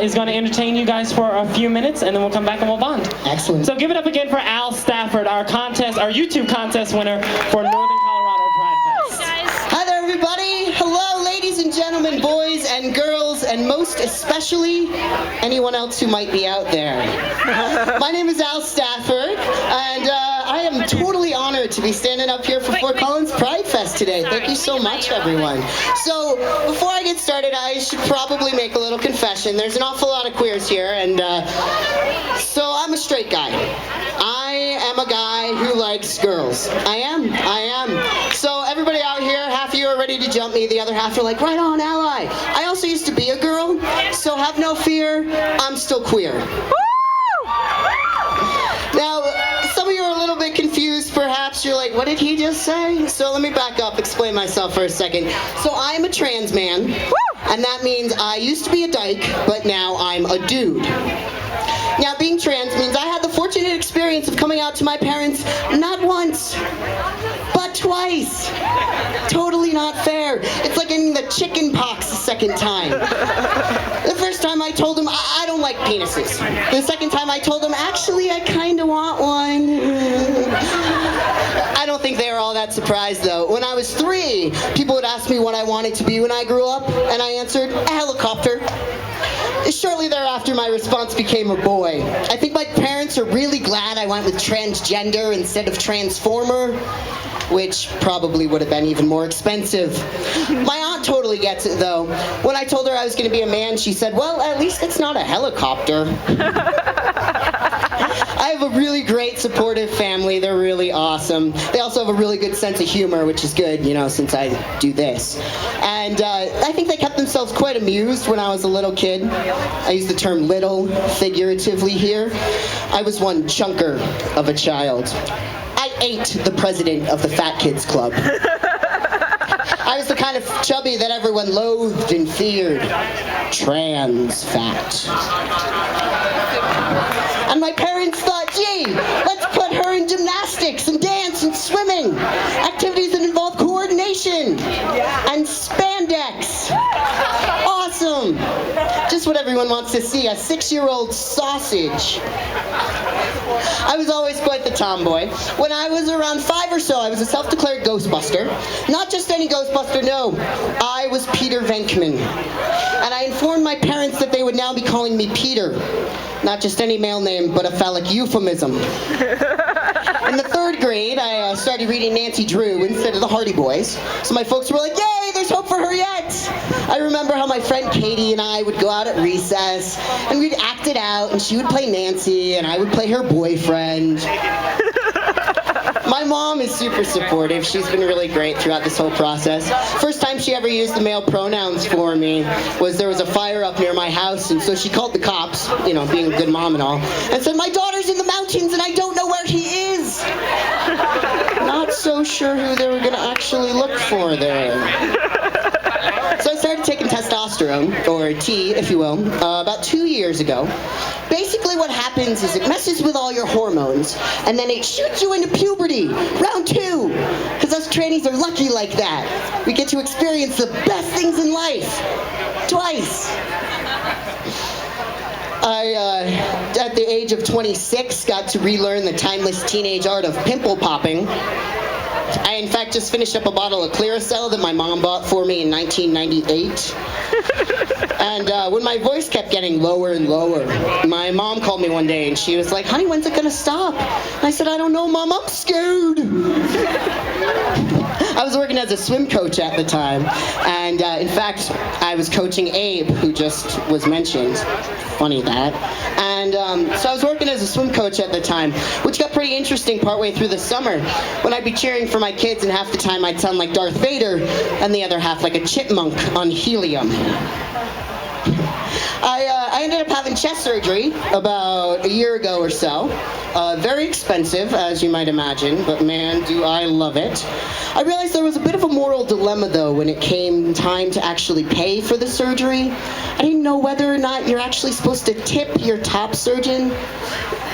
is going to entertain you guys for a few minutes, and then we'll come back and we'll bond. Excellent. So give it up again for Al Stafford, our YouTube contest winner for Northern Colorado Pride Fest. Hi there, everybody. Hello, ladies and gentlemen, boys and girls, and most especially anyone else who might be out there. My name is Al Stafford, and I am totally honored to be standing up here for Fort Collins Pride Fest today. Thank you so much, everyone. So, before I get started, I should probably make a little confession. There's an awful lot of queers here, and so I'm a straight guy. I am a guy who likes girls. I am. So everybody out here, half of you are ready to jump me, the other half are like, right on, ally. I also used to be a girl, so have no fear, I'm still queer. Now, some of you are a little bit confused, perhaps. You're like, what did he just say? So let me back up, explain myself for a second. So I'm a trans man, and that means I used to be a dyke, but now I'm a dude. Now, being trans means I had the fortunate experience of coming out to my parents not once, but twice. Totally not fair. It's like getting the chicken pox the second time. The first time I told them I don't like penises. The second time I told them, actually, I kind of want one. I don't think they were all that surprised, though. When I was 3, people would ask me what I wanted to be when I grew up, and I answered, a helicopter. Shortly thereafter, my response became a boy. I think my parents are really glad I went with transgender instead of transformer, which probably would have been even more expensive. My aunt totally gets it, though. When I told her I was going to be a man, she said, well, at least it's not a helicopter. I have a really great, supportive family. They're really awesome. They also have a really good sense of humor, which is good, you know, since I do this. And I think they kept themselves quite amused when I was a little kid. I use the term little figuratively here. I was one chunker of a child. I ate the president of the Fat Kids Club. I was the kind of chubby that everyone loathed and feared. Trans fat. And my parents thought, gee, let's put her in gymnastics and dance and swimming. Activities that involve coordination and spandex. Awesome. Just what everyone wants to see, a 6-year-old sausage. I was always quite the tomboy. When I was around 5 or so, I was a self-declared Ghostbuster. Not just any Ghostbuster, no. I was Peter Venkman. And I informed my parents that they would now be calling me Peter. Not just any male name, but a phallic euphemism. In the 3rd grade, I started reading Nancy Drew instead of the Hardy Boys. So my folks were like, yay, there's hope for her yet. I remember how my friend Katie and I would go out at recess, and we'd act it out, and she would play Nancy, and I would play her boyfriend. My mom is super supportive. She's been really great throughout this whole process. First time she ever used the male pronouns for me was there was a fire up near my house, and so she called the cops, you know, being a good mom and all, and said, my daughter's in the mountains and I don't know where he is. Not so sure who they were going to actually look for there. So I started taking testosterone, or T, if you will, about 2 years ago. Basically what happens is it messes with all your hormones, and then it shoots you into puberty, round 2. Because us trannies are lucky like that. We get to experience the best things in life. Twice. I, at the age of 26, got to relearn the timeless teenage art of pimple popping. I, in fact, just finished up a bottle of Clearasil that my mom bought for me in 1998. And when my voice kept getting lower and lower, my mom called me one day and she was like, honey, when's it gonna stop? And I said, I don't know, Mom, I'm scared. I was working as a swim coach at the time, and in fact, I was coaching Abe, who just was mentioned. Funny that. And so I was working as a swim coach at the time, which got pretty interesting partway through the summer, when I'd be cheering for my kids, and half the time I'd sound like Darth Vader, and the other half like a chipmunk on helium. I ended up having chest surgery about a year ago or so. Very expensive, as you might imagine, but man, do I love it. I realized there was a bit of a moral dilemma, though, when it came time to actually pay for the surgery. I didn't know whether or not you're actually supposed to tip your top surgeon.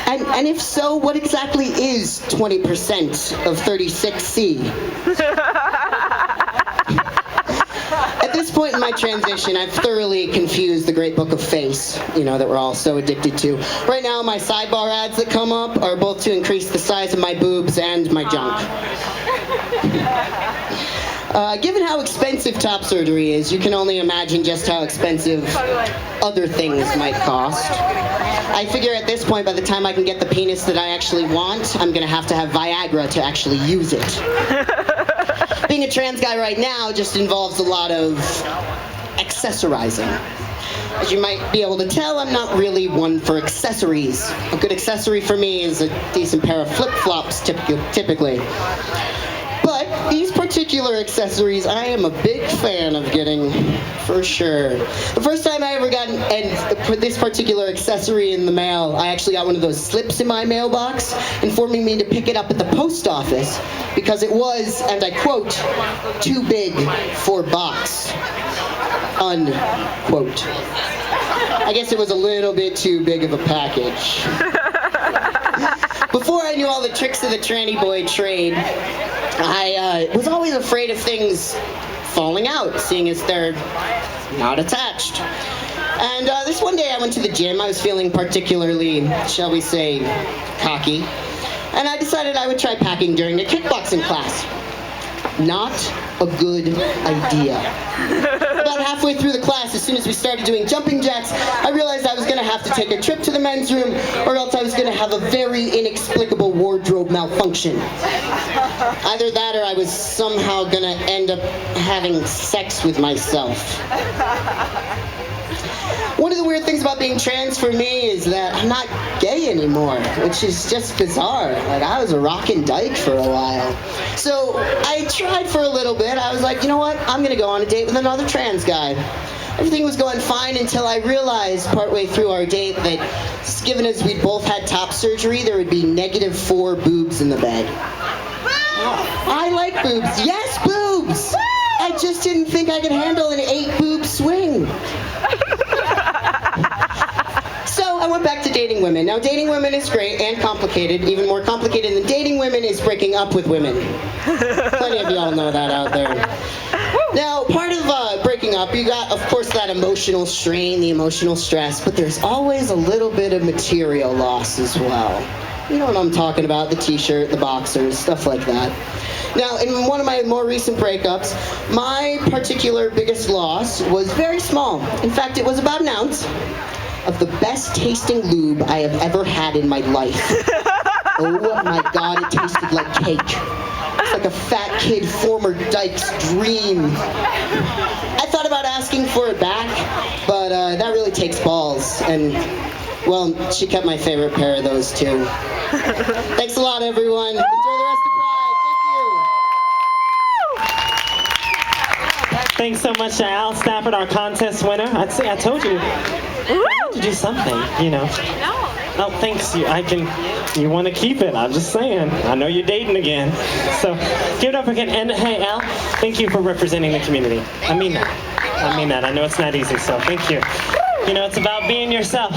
And if so, what exactly is 20% of 36C? At this point in my transition, I've thoroughly confused the great book of face, that we're all so addicted to. Right now, my sidebar ads that come up are both to increase the size of my boobs and my junk. Given how expensive top surgery is, you can only imagine just how expensive other things might cost. I figure at this point, by the time I can get the penis that I actually want, I'm gonna have to have Viagra to actually use it. Being a trans guy right now just involves a lot of accessorizing. As you might be able to tell, I'm not really one for accessories. A good accessory for me is a decent pair of flip-flops, typically. But these particular accessories, I am a big fan of getting, for sure. The first time I ever got this particular accessory in the mail, I actually got one of those slips in my mailbox, informing me to pick it up at the post office because it was, and I quote, too big for box, unquote. I guess it was a little bit too big of a package. Before I knew all the tricks of the tranny boy trade, I was always afraid of things falling out, seeing as they're not attached. And this one day I went to the gym. I was feeling particularly, shall we say, cocky. And I decided I would try packing during a kickboxing class. Not a good idea. About halfway through the class, as soon as we started doing jumping jacks, I realized I was going to have to take a trip to the men's room, or else I was going to have a very inexplicable wardrobe malfunction. Either that, or I was somehow going to end up having sex with myself. One of the weird things about being trans for me is that I'm not gay anymore, which is just bizarre. Like, I was a rockin' dyke for a while. So I tried for a little bit. I was like, you know what? I'm gonna go on a date with another trans guy. Everything was going fine until I realized partway through our date that, given as we'd both had top surgery, there would be -4 boobs in the bed. I like boobs. Yes, boobs! I just didn't think I could handle an 8-boob swing. So I went back to dating women. Now, dating women is great and complicated. Even more complicated than dating women is breaking up with women. Plenty of y'all know that out there. Now, part of breaking up, you got, of course, that emotional strain, the emotional stress, but there's always a little bit of material loss as well. You know what I'm talking about, the t-shirt, the boxers, stuff like that. Now, in one of my more recent breakups, my particular biggest loss was very small. In fact, it was about an ounce of the best tasting lube I have ever had in my life. Oh my God, it tasted like cake. It's like a fat kid former dyke's dream. I thought about asking for it back, but that really takes balls. And, well, she kept my favorite pair of those too. Thanks a lot, everyone. Enjoy the rest of Pride. Thank you. Thanks so much to Al Stafford, our contest winner. I told you to do something, No. Oh, thanks. You want to keep it. I'm just saying. I know you're dating again. So give it up again. And hey, Al, thank you for representing the community. I mean that. I know it's not easy, so thank you. It's about being yourself.